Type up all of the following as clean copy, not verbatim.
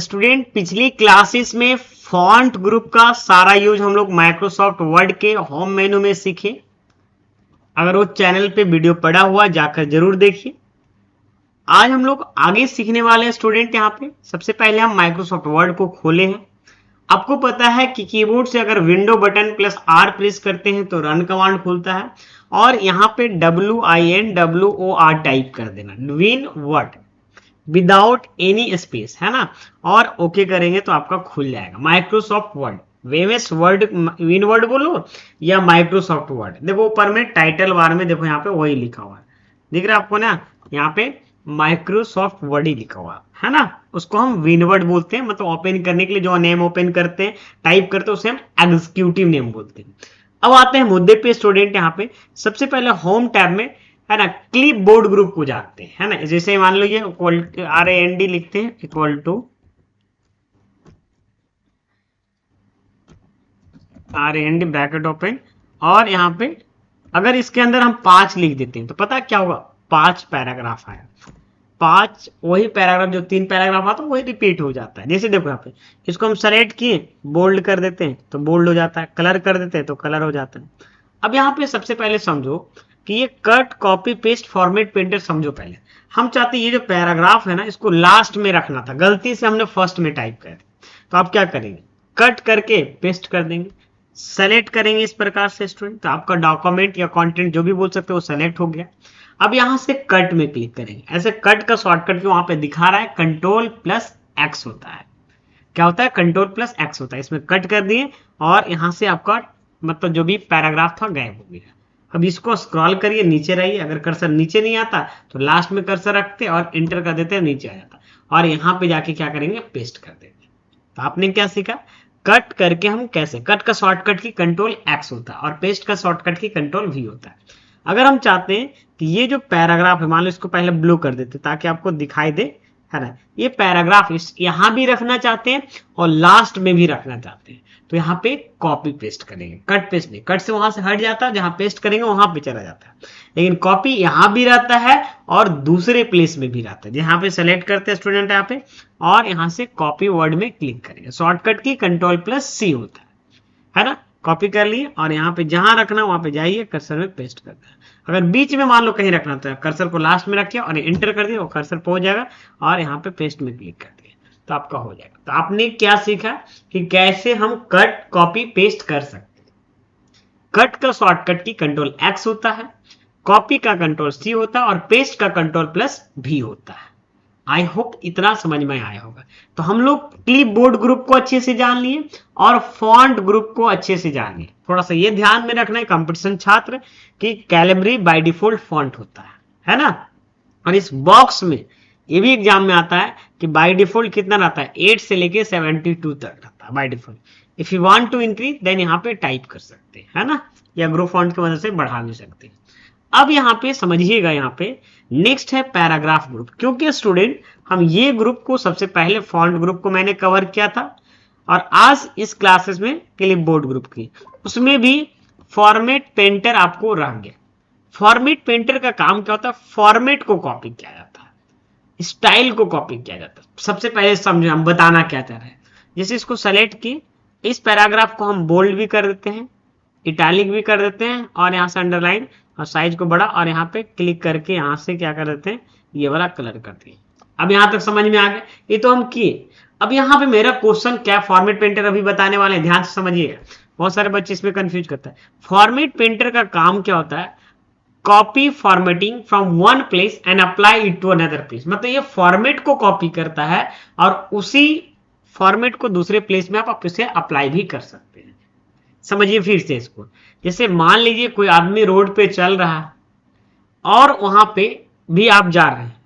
Student पिछली classes में font group का सारा यूज हम लोग माइक्रोसॉफ्ट वर्ड के होम मेनू में सीखे। अगर वो चैनल पे वीडियो पड़ा हुआ जाकर जरूर देखिए। आज हम लोग आगे सीखने वाले हैं स्टूडेंट। यहाँ पे सबसे पहले हम माइक्रोसॉफ्ट वर्ड को खोले हैं। आपको पता है कि कीबोर्ड से अगर window button plus are press करते हैं तो रन कमांड खुलता है और यहाँ पे WINWOR टाइप कर देना, win word without any space, है ना। और ओके करेंगे तो आपका खुल जाएगा माइक्रोसॉफ्ट वर्ड। वेमएस वर्ड विन वर्ड बोलो या माइक्रोसॉफ्ट वर्ड। देखो ऊपर में टाइटल बार में देखो यहाँ पे वही लिखा हुआ है, दिख रहा है आपको ना। यहाँ पे माइक्रोसॉफ्ट वर्ड ही लिखा हुआ है ना। उसको हम विन वर्ड बोलते हैं, मतलब ओपन करने के लिए जो नेम ओपन करते हैं टाइप करते हैं उसे हम एग्जीक्यूटिव नेम बोलते हैं। अब आते हैं मुद्दे पे स्टूडेंट। यहाँ पे सबसे पहले होम टैब में है ना क्लिप बोर्ड ग्रुप को जानते हैं, है ना। जैसे मान लो ये RAND लिखते हैं equal to RAND bracket open, और यहाँ पे अगर इसके अंदर हम 5 लिख देते हैं तो पता क्या होगा, 5 पैराग्राफ आया। 5 वही पैराग्राफ जो 3 पैराग्राफ आता है वही रिपीट हो जाता है। जैसे देखो यहाँ पे इसको हम सेलेक्ट किए, बोल्ड कर देते हैं तो बोल्ड हो जाता है, कलर कर देते हैं तो कलर हो जाता है। अब यहाँ पे सबसे पहले समझो कि ये cut copy paste format painter समझो। पहले हम चाहते हैं ये जो पैराग्राफ है ना इसको लास्ट में रखना था, गलती से हमने फर्स्ट में टाइप कर दिया। तो आप क्या करेंगे, कट करके पेस्ट कर देंगे, सेलेक्ट करेंगे इस प्रकार से स्टूडेंट, तो आपका डॉक्यूमेंट या कंटेंट जो भी बोल सकते हो वो सेलेक्ट हो गया। अब यहां से कट में क्लिक करेंगे। ऐसे कट का शॉर्टकट वहां पे दिखा रहा है Ctrl+X होता है। क्या होता है, Ctrl+X होता है। इसमें कट कर दिए और यहां से आपका मतलब जो भी पैराग्राफ था गायब हो गया। अब इसको स्क्रॉल करिए, नीचे रहिए। अगर कर्सर नीचे नहीं आता तो लास्ट में कर्सर रखते और एंटर कर देते हैं, नीचे आ जाता। और यहाँ पे जाके क्या करेंगे, पेस्ट कर देंगे। तो आपने क्या सीखा, कट करके हम कैसे, कट का शॉर्टकट की Ctrl+X होता है और पेस्ट का शॉर्टकट की Ctrl+V होता है। अगर हम चाहते हैं कि ये जो पैराग्राफ है, मान लो इसको पहले ब्लू कर देते ताकि आपको दिखाई दे, है ना। ये पैराग्राफ यहां भी रखना चाहते हैं और लास्ट में भी रखना चाहते हैं तो यहाँ पे कॉपी पेस्ट करेंगे। कट पेस्ट नहीं, कट से वहां से हट जाता है, जहां पेस्ट करेंगे वहां पे चला जाता है। लेकिन कॉपी यहां भी रहता है और दूसरे प्लेस में भी रहता है। यहाँ पे सेलेक्ट करते हैं स्टूडेंट यहाँ पे और यहाँ से कॉपी वर्ड में क्लिक करेंगे। शॉर्टकट की Ctrl+C होता है ना। कॉपी कर लिए और यहाँ पे जहां रखना वहां पे जाइए, कर्सर में पेस्ट करना है। अगर बीच में मान लो कहीं रखना तो कर्सर को लास्ट में रखिए और एंटर कर दिए, वो कर्सर पहुंच जाएगा और यहाँ पे पेस्ट में क्लिक कर दिए तो आपका हो जाएगा। तो आपने क्या सीखा कि कैसे हम कट कॉपी पेस्ट कर सकते हैं। कट का शॉर्टकट की Ctrl+X होता है, कॉपी का Ctrl+C होता है और पेस्ट का Ctrl+V होता है। आई होप इतना समझ में आया होगा। तो हम लोग क्लिप बोर्ड ग्रुप को अच्छे से जान लिए और फॉन्ट ग्रुप को अच्छे से जान लिए। थोड़ा सा ये ध्यान में रखना है कंपटीशन छात्र कि कैलिब्री बाय डिफॉल्ट फॉन्ट होता है ना। और इस बॉक्स में ये भी एग्जाम में आता है कि बाय डिफॉल्ट कितना रहता है, 8 से लेके 72 तक रहता है by default. If you want to increase then यहाँ पे टाइप कर सकते हैं, है ना, या ग्रुप फॉन्ट की मदद से बढ़ा भी सकते हैं। अब यहाँ पे समझिएगा, यहाँ पे नेक्स्ट है पैराग्राफ ग्रुप। क्योंकि स्टूडेंट हम ये ग्रुप को सबसे पहले फॉन्ट ग्रुप को मैंने कवर किया था और आज इस क्लासेस में क्लिप बोर्ड ग्रुप की, उसमें भी फॉर्मेट पेंटर आपको रह गया। फॉर्मेट पेंटर का काम क्या होता है, फॉर्मेट को कॉपी किया जाता है, स्टाइल को कॉपी किया जाता है। सबसे पहले समझे हम बताना क्या चाह रहे हैं। जैसे इसको सेलेक्ट किए, इस पैराग्राफ को हम बोल्ड भी कर देते हैं, इटैलिक भी कर देते हैं और यहाँ से अंडरलाइन और साइज को बड़ा, और यहाँ पे क्लिक करके यहाँ से क्या कर देते हैं, ये वाला कलर कर दिए। अब यहाँ तक समझ में आ गया, ये तो हम किए। अब यहाँ पे मेरा क्वेश्चन क्या, फॉर्मेट पेंटर अभी बताने वाले हैं, ध्यान से समझिएगा। बहुत सारे बच्चे इसमें कंफ्यूज करते हैं। फॉर्मेट पेंटर का काम क्या होता है, copy formatting from one place and apply it to another place. मतलब ये फॉर्मेट को कॉपी करता है और उसी फॉर्मेट को दूसरे प्लेस में आप इसे अप्लाई भी कर सकते हैं। समझिए फिर से इसको। जैसे मान लीजिए कोई आदमी रोड पे चल रहा है और वहां पे भी आप जा रहे हैं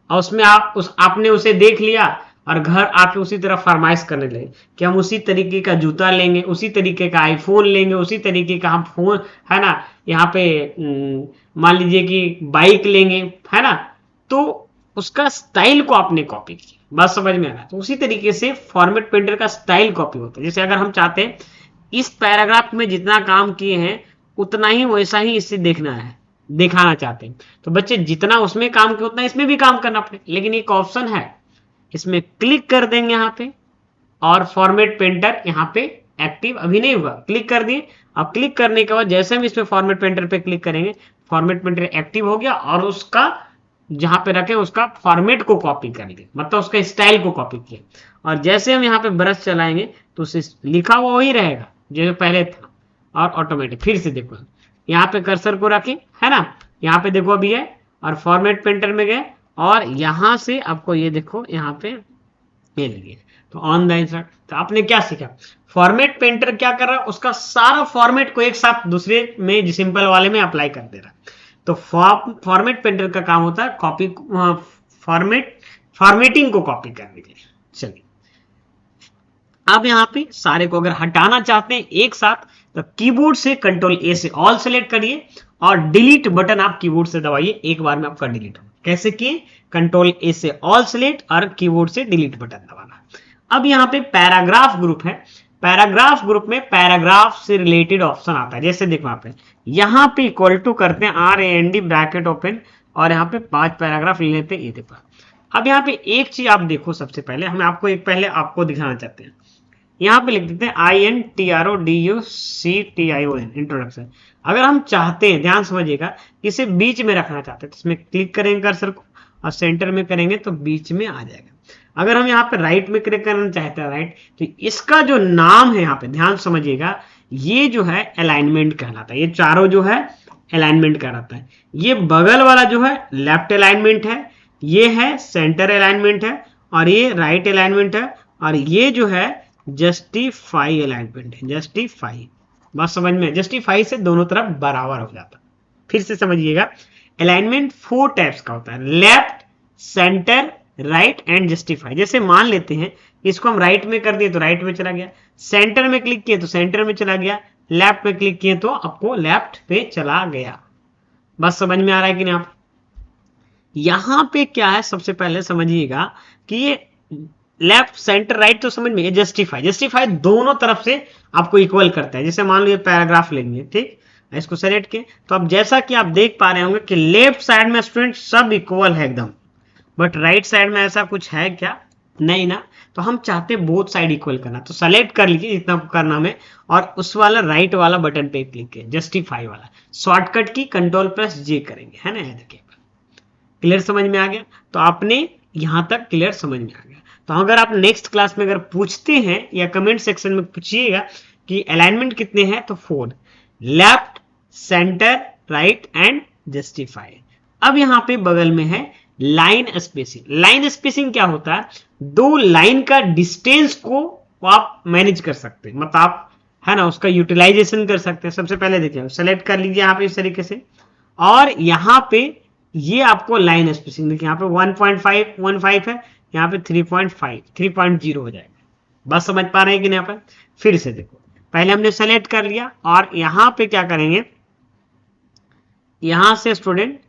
और उसमें आपने उसे देख लिया और घर आके उसी तरह फरमाइश करने लगे कि हम उसी तरीके का जूता लेंगे, उसी तरीके का आईफोन लेंगे, उसी तरीके का हम फोन, है ना, यहाँ पे मान लीजिए कि बाइक लेंगे, है ना। तो उसका स्टाइल को आपने कॉपी किया, बात समझ में आ रहा है। तो उसी तरीके से फॉर्मेट पेंटर का स्टाइल कॉपी होता है। जैसे अगर हम चाहते हैं इस पैराग्राफ में जितना काम किए हैं उतना ही वैसा ही इससे देखना है, दिखाना चाहते हैं, तो बच्चे जितना उसमें काम किया उतना इसमें भी काम करना पड़े। लेकिन एक ऑप्शन है, इसमें क्लिक कर देंगे यहाँ पे, और फॉर्मेट पेंटर यहाँ पे एक्टिव अभी नहीं हुआ, क्लिक कर दिए। अब क्लिक करने के बाद जैसे हम इसमें फॉर्मेट पेंटर पे क्लिक करेंगे, फॉर्मेट पेंटर एक्टिव हो गया, और उसका जहां पे रखे उसका फॉर्मेट को कॉपी कर लिए, मतलब उसका स्टाइल को कॉपी किया। और जैसे हम यहाँ पे ब्रश चलाएंगे तो उसे लिखा हुआ वही रहेगा जो पहले था, और ऑटोमेटिक फिर से देखो यहाँ पे कर्सर को रखें, है ना, यहाँ पे देखो अभी है, और फॉर्मेट पेंटर में गए, और यहाँ से आपको ये देखो यहाँ पे ये लगे, तो ऑन द इंसर्ट। तो आपने क्या सीखा, फॉर्मेट पेंटर क्या कर रहा है, उसका सारा फॉर्मेट को एक साथ दूसरे में सिंपल वाले में अप्लाई कर दे रहा है। तो फॉर्मेट पेंटर का काम होता है कॉपी, फॉर्मेटिंग को कॉपी करने के लिए। चलिए अब यहाँ पे सारे को अगर हटाना चाहते हैं एक साथ, तो कीबोर्ड से कंट्रोल ए से ऑल सेलेक्ट करिए, और डिलीट बटन आप कीबोर्ड से दबाइए, एक बार में आपका डिलीट होगा। कैसे किए, कंट्रोल ए से ऑल सेलेक्ट और कीबोर्ड से डिलीट बटन दबाना। अब यहाँ पे पैराग्राफ ग्रुप है, पैराग्राफ ग्रुप में पैराग्राफ से रिलेटेड ऑप्शन आता है। जैसे देखो यहाँ पे इक्वल टू करते हैं RAND ब्रैकेट ओपन, और यहाँ पे 5 पैराग्राफ ले लेते हैं, ये देखो। अब यहाँ पे एक चीज आप देखो, सबसे पहले हम आपको एक पहले आपको दिखाना चाहते हैं, यहाँ पे लिख देते हैं INTRODUCTION इंट्रोडक्शन। अगर हम चाहते हैं, ध्यान समझिएगा, इसे बीच में रखना चाहते हैं तो इसमें क्लिक करेंगे कर्सर को, और सेंटर में करेंगे तो बीच में आ जाएगा। अगर हम यहाँ पे राइट में क्लिक करना चाहते हैं राइट, तो इसका जो नाम है यहाँ पे ध्यान समझिएगा, ये जो है अलाइनमेंट कहलाता है। ये चारों जो है अलाइनमेंट कहलाता है। ये बगल वाला जो है लेफ्ट अलाइनमेंट है, ये है सेंटर अलाइनमेंट है, और ये राइट अलाइनमेंट है, और ये जो है जस्टिफाई अलाइनमेंट है। जस्टिफाई, बस समझ में, जस्टिफाई से दोनों तरफ बराबर हो जाता है। फिर से समझिएगा, अलाइनमेंट 4 टाइप्स का होता है, left, centre, right and justify. जैसे मान लेते हैं इसको हम राइट में कर दिए तो राइट में चला गया, सेंटर में क्लिक किए तो सेंटर में चला गया, लेफ्ट में क्लिक किए तो आपको लेफ्ट पे चला गया। बस समझ में आ रहा है कि नहीं आप? यहां पे क्या है, सबसे पहले समझिएगा कि ये लेफ्ट सेंटर राइट तो समझ में, जस्टिफाई, जस्टिफाई दोनों तरफ से आपको इक्वल करता है। जैसे मान लो ये पैराग्राफ लेंगे, ठीक, इसको सेलेक्ट किए, तो अब जैसा कि आप देख पा रहे होंगे कि लेफ्ट साइड में स्टूडेंट सब इक्वल है एकदम, बट राइट साइड में ऐसा कुछ है क्या, नहीं ना। तो हम चाहते बोथ साइड इक्वल करना, तो सेलेक्ट कर लीजिए जितना करना में, और उस वाला राइट वाला बटन पे क्लिक किए, जस्टिफाई वाला, शॉर्टकट की कंट्रोल+J करेंगे, है ना। देखिए क्लियर समझ में आ गया, तो आपने यहां तक क्लियर समझ में आ गया। तो अगर आप नेक्स्ट क्लास में अगर पूछते हैं या कमेंट सेक्शन में पूछिएगा कि अलाइनमेंट कितने हैं, तो 4, left, centre, right and justify. अब यहां पे बगल में है लाइन स्पेसिंग। लाइन स्पेसिंग क्या होता है, 2 लाइन का डिस्टेंस को आप मैनेज कर सकते हैं, मतलब आप, है ना, उसका यूटिलाइजेशन कर सकते हैं। सबसे पहले देखिए, सेलेक्ट कर लीजिए यहाँ पे इस तरीके से, और यहाँ पे ये आपको लाइन स्पेसिंग देखिए, यहाँ पे 1.5 है, यहाँ पे 3.5 3.0 हो जाएगा। बस समझ पा रहे हैं कि नहीं? यहाँ पे फिर से देखो, पहले हमने सेलेक्ट कर लिया, और यहाँ पे क्या करेंगे, यहां से स्टूडेंट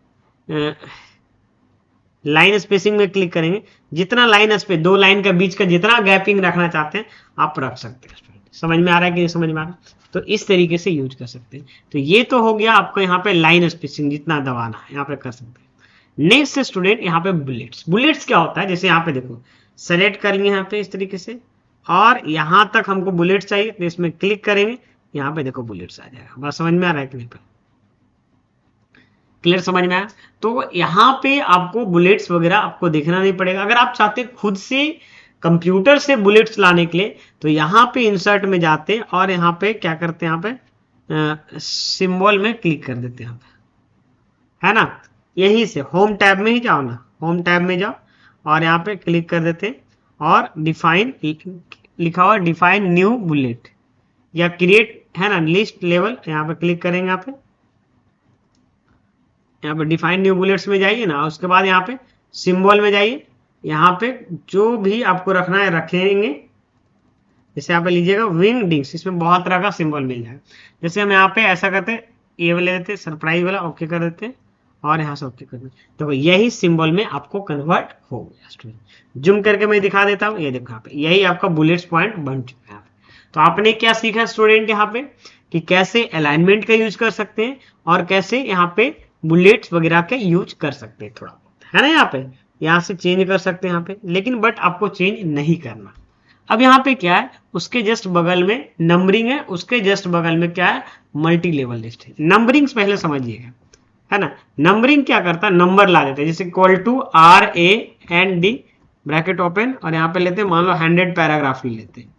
लाइन स्पेसिंग में क्लिक करेंगे, जितना लाइन स्पेस, 2 लाइन का बीच का जितना गैपिंग रखना चाहते हैं आप रख सकते हैं। समझ में आ रहा है कि नहीं समझ में आ रहा है? तो इस तरीके से यूज कर सकते हैं। तो ये तो हो गया आपको यहाँ पे लाइन स्पेसिंग, जितना दबाना है यहाँ पे कर सकते हैं। नेक्स्ट स्टूडेंट यहाँ पे बुलेट्स। बुलेट्स क्या होता है, जैसे यहाँ पे देखो, सेलेक्ट कर लिए यहाँ पे इस तरीके से, और यहां तक हमको बुलेट्स चाहिए, तो इसमें क्लिक करेंगे, यहाँ पे देखो बुलेट्स आ जाएगा। बस समझ में आ रहा है कि नहीं? क्लियर समझ में आया? तो यहाँ पे आपको बुलेट्स वगैरह आपको देखना नहीं पड़ेगा। अगर आप चाहते खुद से कंप्यूटर से बुलेट्स लाने के लिए, तो यहाँ पे इंसर्ट में जाते हैं, और यहाँ पे क्या करते हैं, यहाँ पे सिंबल में क्लिक कर देते हैं, है ना। यहीं से होम टैब में ही जाओ ना, होम टैब में जाओ, और यहाँ पे क्लिक कर देते हैं, और डिफाइन लिखा हुआ डिफाइन न्यू बुलेट या क्रिएट, है ना, लिस्ट लेवल, यहाँ पे क्लिक करेंगे, यहाँ पे डिफाइन न्यू बुलेट्स में जाइए ना, उसके बाद यहाँ पे सिंबल में जाइए, यहाँ पे जो भी आपको रखना है रखेंगे। जैसे यहाँ पे लीजिएगा विंग डिंग्स, इसमें बहुत तरह का सिंबल मिल जाएगा। जैसे हम यहाँ पे ऐसा करते हैं, ये वाले देते हैं, सरप्राइज वाला ओके कर देते हैं, और यहाँ से ओके कर देते हैं, तो यही सिंबल में आपको कन्वर्ट हो गया स्टूडेंट। जूम करके मैं दिखा देता हूँ, ये देखो यहाँ पे यही आपका बुलेट्स पॉइंट बन चुका है। तो आपने क्या सीखा स्टूडेंट यहाँ पे, कि कैसे अलाइनमेंट का यूज कर सकते हैं, और कैसे यहाँ पे बुलेट्स वगैरह के यूज कर सकते हैं, थोड़ा बहुत, है ना यहाँ पे। यहाँ से चेंज कर सकते हैं यहाँ पे, लेकिन बट आपको चेंज नहीं करना। अब यहाँ पे क्या है, उसके जस्ट बगल में नंबरिंग है, उसके जस्ट बगल में क्या है, मल्टी लेवल लिस्ट है। नंबरिंग पहले समझिएगा, है ना। नंबरिंग क्या करता है, नंबर ला देते हैं, जैसे equal to RAND bracket open, और यहाँ पे लेते हैं मान लो 100 पैराग्राफ ले लेते हैं।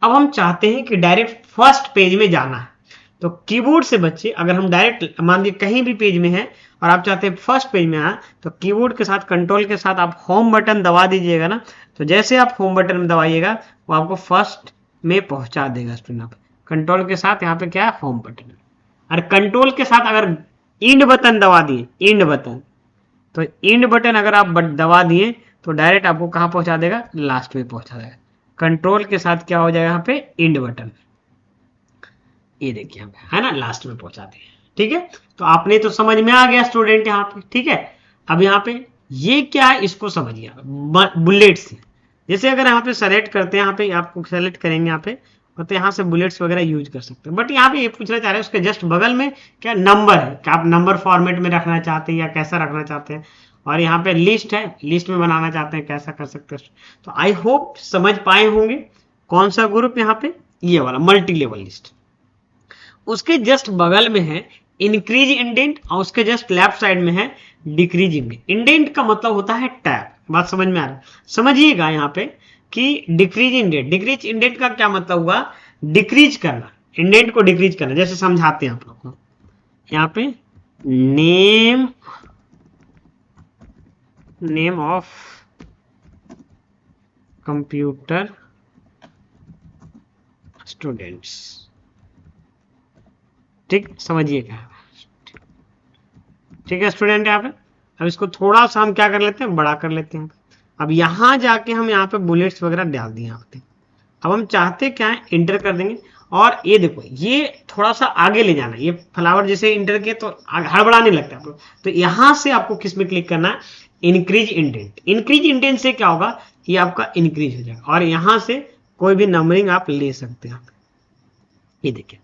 अब हम चाहते हैं कि डायरेक्ट फर्स्ट पेज में जाना है, तो कीबोर्ड से बच्चे अगर हम डायरेक्ट मान लीजिए कहीं भी पेज में है और आप चाहते हैं फर्स्ट पेज में आए, तो कीबोर्ड के साथ कंट्रोल के साथ आप होम बटन दबा दीजिएगा ना, तो जैसे आप होम बटन में दबाइएगा वो आपको फर्स्ट में पहुंचा देगा स्टूडेंट। आप कंट्रोल के साथ यहाँ पे क्या है, होम बटन, और कंट्रोल के साथ अगर इंड बटन दबा दिए, इंड बटन, तो इंड बटन अगर आप दबा दिए तो डायरेक्ट आपको कहाँ पहुंचा देगा, लास्ट में पहुंचा देगा। कंट्रोल के साथ क्या हो जाएगा यहाँ पे, इंड बटन, ये देखिए है ना, लास्ट में पहुंचा दिए। ठीक है, तो आपने तो समझ में आ गया स्टूडेंट यहाँ पे। ठीक है, अब यहाँ पे ये क्या है, इसको समझिए बुलेट्स। जैसे अगर यहाँ पे सेलेक्ट करते हैं, यहाँ पे आपको सेलेक्ट करेंगे यहाँ पे, तो यहाँ से बुलेट्स वगैरह यूज कर सकते हैं। बट यहाँ पे ये पूछना चाह रहे हैं उसके जस्ट बगल में क्या नंबर है, क्या आप नंबर फॉर्मेट में रखना चाहते हैं या कैसा रखना चाहते हैं, और यहाँ पे लिस्ट है, लिस्ट में बनाना चाहते हैं, कैसा कर सकते हैं। तो आई होप समझ पाए होंगे कौन सा ग्रुप यहाँ पे, ये वाला मल्टी लेवल लिस्ट। उसके जस्ट बगल में है इंक्रीज इंडेंट, और उसके जस्ट लेफ्ट साइड में है डिक्रीज इंडेंट। इंडेंट का मतलब होता है टैब, बात समझ में आ रहा है, समझिएगा यहाँ पे कि डिक्रीज इंडेंट, डिक्रीज इंडेंट का क्या मतलब हुआ, डिक्रीज करना, इंडेंट को डिक्रीज करना। जैसे समझाते हैं आप लोग को, यहाँ पे नेम ऑफ कंप्यूटर स्टूडेंट्स, ठीक, समझिएगा। ठीक है स्टूडेंट, यहाँ पे अब इसको थोड़ा सा हम क्या कर लेते हैं, बड़ा कर लेते हैं। अब यहाँ जाके हम यहाँ पे बुलेट्स वगैरह डाल दिए यहाँ पे। अब हम चाहते क्या है, इंटर कर देंगे, और ये देखो ये थोड़ा सा आगे ले जाना है, ये फ्लावर जैसे इंटर के तो हड़बड़ाने लगता है आपको, तो यहाँ से आपको किस में क्लिक करना है, इंक्रीज इंडेंट। इंक्रीज इंडेंट से क्या होगा, ये आपका इंक्रीज हो जाएगा, और यहाँ से कोई भी नंबरिंग आप ले सकते हैं। ये देखिए,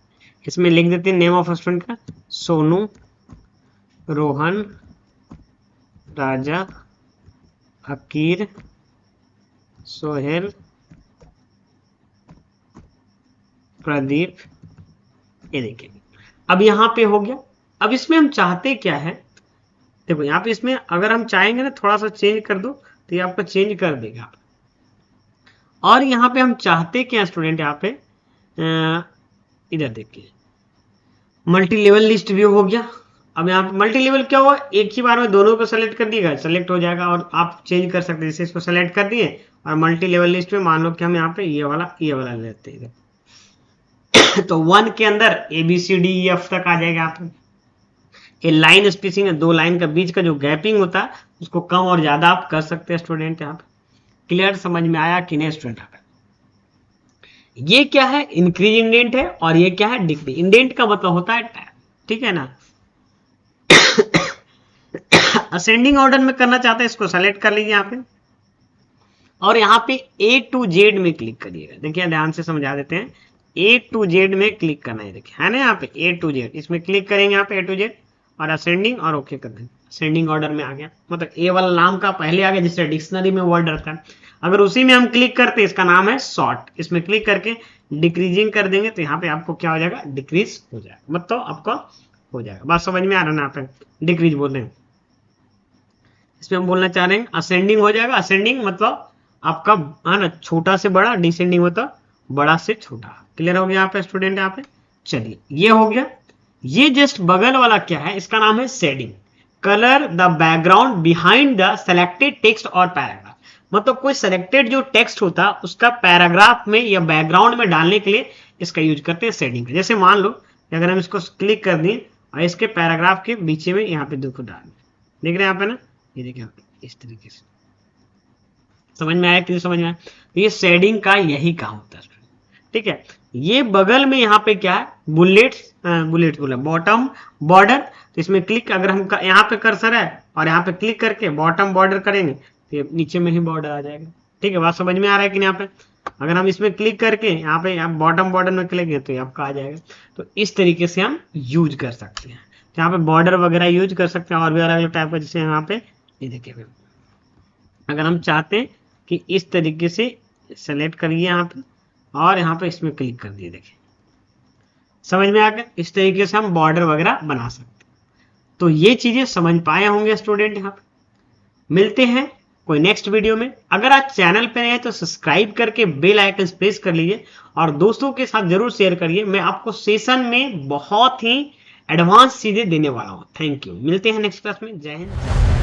इसमें लिख देते हैं नेम ऑफ स्टूडेंट का, सोनू, रोहन, राजा, अकीर, सोहेल, प्रदीप। ये देखिए अब यहाँ पे हो गया। अब इसमें हम चाहते क्या है, देखो यहाँ पे इसमें अगर हम चाहेंगे ना थोड़ा सा चेंज कर दो, तो ये आपको चेंज कर देगा। और यहाँ पे हम चाहते क्या स्टूडेंट, यहाँ पे इधर देखिए मल्टी लेवल लिस्ट व्यू हो गया। अब यहाँ पे मल्टी लेवल क्या हुआ, एक ही बार में दोनों को सेलेक्ट कर दिएगा, सेलेक्ट हो जाएगा, और आप चेंज कर सकते हैं। जैसे इसको सेलेक्ट कर दिए और मल्टी लेवल लिस्ट में मान लो कि हम यहाँ पे ये वाला लेते हैं तो 1 के अंदर ABCDEF तक आ जाएगा। आप ये लाइन स्पेसिंग है, 2 लाइन का बीच का जो गैपिंग होता है उसको कम और ज्यादा आप कर सकते हैं स्टूडेंट। यहाँ पे क्लियर समझ में आया कि नहीं स्टूडेंट? ये क्या है, इंक्रीज इंडेंट है, और ये क्या है, डिक्रीज इंडेंट का मतलब होता है टैब, ठीक है ना। असेंडिंग ऑर्डर में करना चाहते हैं, इसको सेलेक्ट कर लीजिए यहाँ पे, और यहाँ पे A to Z में क्लिक करिएगा। देखिए ध्यान से समझा देते हैं, A to Z में क्लिक करना है, देखिए है ना यहाँ पे A to Z, इसमें क्लिक करेंगे यहाँ पे A to Z और असेंडिंग, और ओके कर देंगे। असेंडिंग ऑर्डर में आ गया, मतलब ए वाला नाम का पहले आ गया, जिससे डिक्शनरी में वर्ड रहता है। अगर उसी में हम क्लिक करते हैं, इसका नाम है सॉर्ट, इसमें क्लिक करके डिक्रीजिंग कर देंगे तो यहाँ पे आपको क्या हो जाएगा, डिक्रीज हो जाएगा, मतलब आपका हो जाएगा। बात समझ में आ रहा है ना? यहाँ पे डिक्रीज बोल रहे हैं, इसमें हम बोलना चाह रहे हैं असेंडिंग हो जाएगा। असेंडिंग मतलब आपका है ना छोटा से बड़ा, डिसेंडिंग मतलब बड़ा से छोटा। क्लियर हो गया यहाँ पे स्टूडेंट? यहाँ पे चलिए ये हो गया। ये जस्ट बगल वाला क्या है, इसका नाम है shading. Colour the background behind the selected text और पैराग्राफ, मतलब कोई सेलेक्टेड जो टेक्स्ट होता है उसका पैराग्राफ में या बैकग्राउंड में डालने के लिए इसका यूज करते हैं शेडिंग का। जैसे मान लो अगर हम इसको क्लिक कर दें और इसके पैराग्राफ के बीच में यहाँ पे देखो डाल, देख रहे हैं यहाँ पे ना, ये देखिए इस तरीके से। समझ में आया? किसी समझ में आया? तो ये शेडिंग का यही काम होता है, ठीक है। ये बगल में यहाँ पे क्या है, बुलेट्स बोला बॉटम बॉर्डर, तो इसमें क्लिक अगर हम यहाँ पे कर्सर है और यहाँ पे क्लिक करके बॉटम बॉर्डर करेंगे तो नीचे में ही बॉर्डर आ जाएगा, ठीक है। बात समझ में आ रहा है कि यहाँ पे अगर हम इसमें क्लिक करके यहाँ पे बॉटम बॉर्डर में क्लिक करें तो आपका आ जाएगा। तो इस तरीके से हम यूज कर सकते हैं, यहाँ पे बॉर्डर वगैरह यूज कर सकते हैं, और भी अलग अलग टाइप का। जैसे यहाँ पे ये देखिए अगर हम चाहते हैं कि इस तरीके से सेलेक्ट करिए यहाँ पे और यहाँ पे इसमें क्लिक कर दिए, देखिए समझ में आ गया। इस तरीके से हम बॉर्डर वगैरह बना सकते हैं। तो ये चीजें समझ पाए होंगे स्टूडेंट। यहाँ पे मिलते हैं कोई नेक्स्ट वीडियो में। अगर आज चैनल पे नए हैं तो सब्सक्राइब करके बेल आइकन प्रेस कर लीजिए और दोस्तों के साथ जरूर शेयर करिए। मैं आपको सेशन में बहुत ही एडवांस चीजें देने वाला हूं। Thank you. मिलते हैं नेक्स्ट क्लास में। जय हिंद।